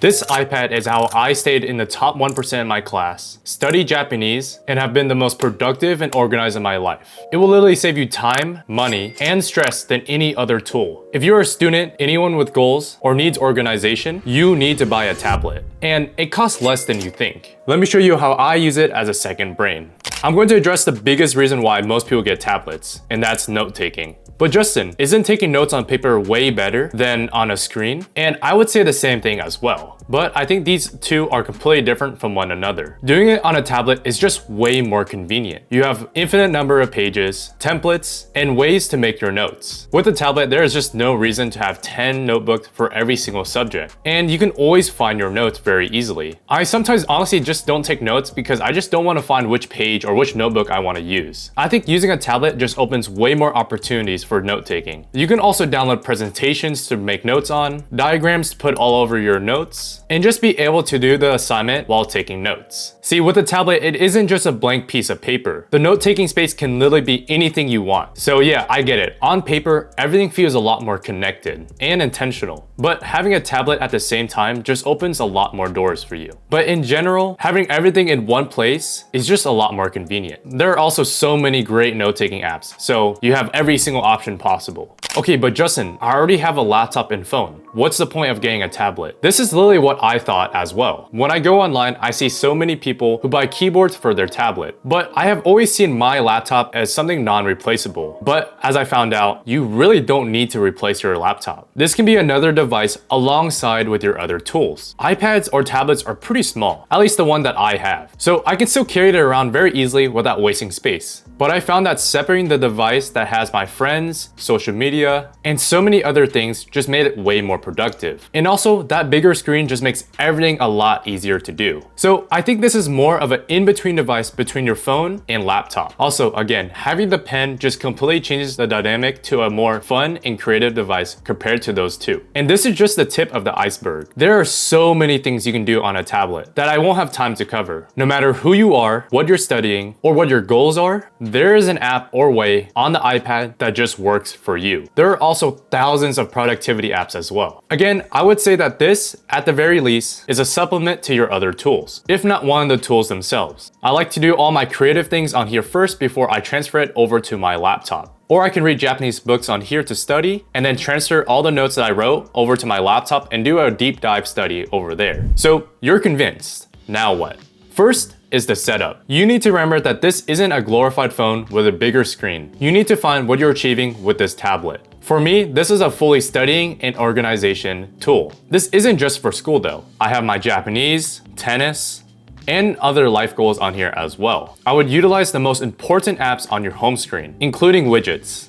This iPad is how I stayed in the top 1% in my class, studied Japanese, and have been the most productive and organized in my life. It will literally save you time, money, and stress than any other tool. If you're a student, anyone with goals, or needs organization, you need to buy a tablet. And it costs less than you think. Let me show you how I use it as a second brain. I'm going to address the biggest reason why most people get tablets, and that's note-taking. But Justin, isn't taking notes on paper way better than on a screen? And I would say the same thing as well. But I think these two are completely different from one another. Doing it on a tablet is just way more convenient. You have infinite number of pages, templates, and ways to make your notes. With a tablet, there is just no reason to have 10 notebooks for every single subject. And you can always find your notes very easily. I sometimes honestly just don't take notes because I just don't want to find which page or which notebook I want to use. I think using a tablet just opens way more opportunities for note-taking. You can also download presentations to make notes on, diagrams to put all over your notes, and just be able to do the assignment while taking notes. See, with a tablet, it isn't just a blank piece of paper. The note-taking space can literally be anything you want. So yeah, I get it. On paper, everything feels a lot more connected and intentional. But having a tablet at the same time just opens a lot more doors for you. But in general, having everything in one place is just a lot more convenient. There are also so many great note-taking apps, so you have every single option possible. Okay, but Justin, I already have a laptop and phone. What's the point of getting a tablet? This is literally what I thought as well. When I go online, I see so many people who buy keyboards for their tablet. But I have always seen my laptop as something non-replaceable. But as I found out, you really don't need to replace your laptop. This can be another device alongside with your other tools. iPads or tablets are pretty small, at least the one that I have. So I can still carry it around very easily without wasting space. But I found that separating the device that has my friends, social media, and so many other things just made it way more productive. And also, that bigger screen just makes everything a lot easier to do. So I think this is more of an in-between device between your phone and laptop. Also, again, having the pen just completely changes the dynamic to a more fun and creative device compared to those two. And this is just the tip of the iceberg. There are so many things you can do on a tablet that I won't have time to cover. No matter who you are, what you're studying, or what your goals are, there is an app or way on the iPad that just works for you. There are also thousands of productivity apps as well. Again, I would say that this, at the very least, is a supplement to your other tools, if not one of the tools themselves. I like to do all my creative things on here first before I transfer it over to my laptop. Or I can read Japanese books on here to study, and then transfer all the notes that I wrote over to my laptop and do a deep dive study over there. So you're convinced. Now what? First is the setup. You need to remember that this isn't a glorified phone with a bigger screen. You need to find what you're achieving with this tablet. For me, this is a fully studying and organization tool. This isn't just for school though. I have my Japanese, tennis, and other life goals on here as well. I would utilize the most important apps on your home screen, including widgets.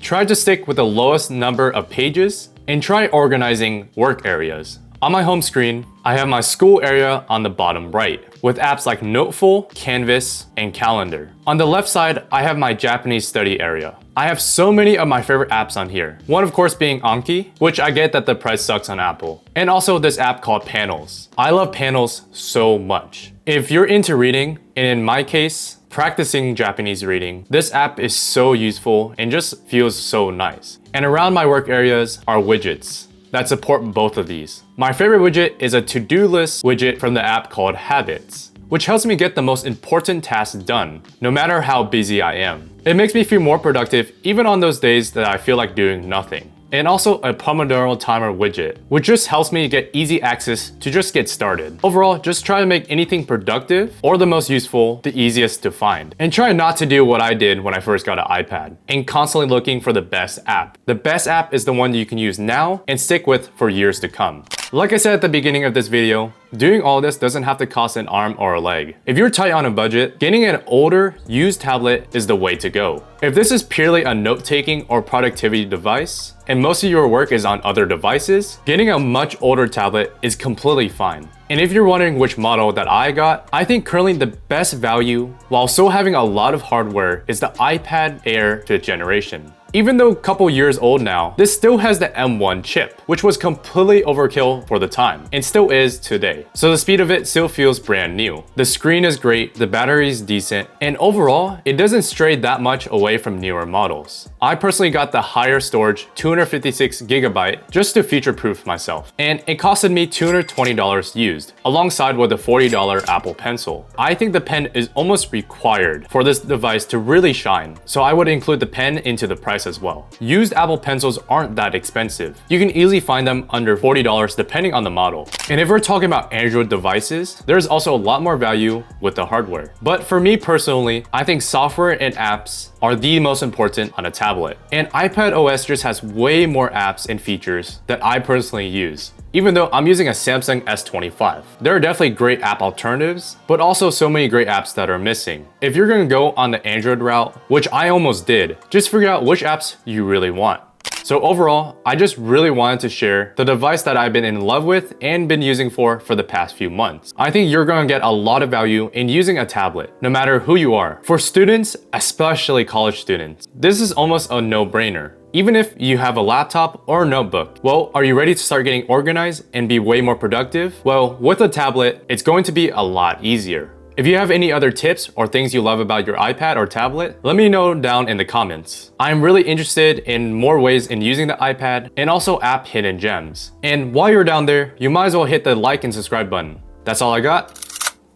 Try to stick with the lowest number of pages and try organizing work areas. On my home screen, I have my school area on the bottom right, with apps like Noteful, Canvas, and Calendar. On the left side, I have my Japanese study area. I have so many of my favorite apps on here. One of course being Anki, which I get that the price sucks on Apple. And also this app called Panels. I love Panels so much. If you're into reading, and in my case, practicing Japanese reading, this app is so useful and just feels so nice. And around my work areas are widgets that support both of these. My favorite widget is a to-do list widget from the app called Habits, which helps me get the most important tasks done, no matter how busy I am. It makes me feel more productive even on those days that I feel like doing nothing. And also a Pomodoro timer widget, which just helps me get easy access to just get started. Overall, just try to make anything productive or the most useful the easiest to find. And try not to do what I did when I first got an iPad and constantly looking for the best app. The best app is the one you can use now and stick with for years to come. Like I said at the beginning of this video, doing all this doesn't have to cost an arm or a leg. If you're tight on a budget, getting an older, used tablet is the way to go. If this is purely a note-taking or productivity device, and most of your work is on other devices, getting a much older tablet is completely fine. And if you're wondering which model that I got, I think currently the best value, while still having a lot of hardware, is the iPad Air 5th generation. Even though a couple years old now, this still has the M1 chip, which was completely overkill for the time, and still is today. So the speed of it still feels brand new. The screen is great, the battery is decent, and overall, it doesn't stray that much away from newer models. I personally got the higher storage 256GB just to future-proof myself, and it costed me $220 used, alongside with a $40 Apple Pencil. I think the pen is almost required for this device to really shine, so I would include the pen into the price as well. Used Apple Pencils aren't that expensive. You can easily find them under $40 depending on the model. And if we're talking about Android devices, there's also a lot more value with the hardware. But for me personally, I think software and apps are the most important on a tablet. And iPad OS just has way more apps and features that I personally use, even though I'm using a Samsung S25. There are definitely great app alternatives, but also so many great apps that are missing. If you're gonna go on the Android route, which I almost did, just figure out which apps you really want. So overall, I just really wanted to share the device that I've been in love with and been using for the past few months. I think you're gonna get a lot of value in using a tablet, no matter who you are. For students, especially college students, this is almost a no-brainer. Even if you have a laptop or a notebook. Well, are you ready to start getting organized and be way more productive? Well, with a tablet, it's going to be a lot easier. If you have any other tips or things you love about your iPad or tablet, let me know down in the comments. I'm really interested in more ways in using the iPad and also app hidden gems. And while you're down there, you might as well hit the like and subscribe button. That's all I got.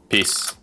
Peace.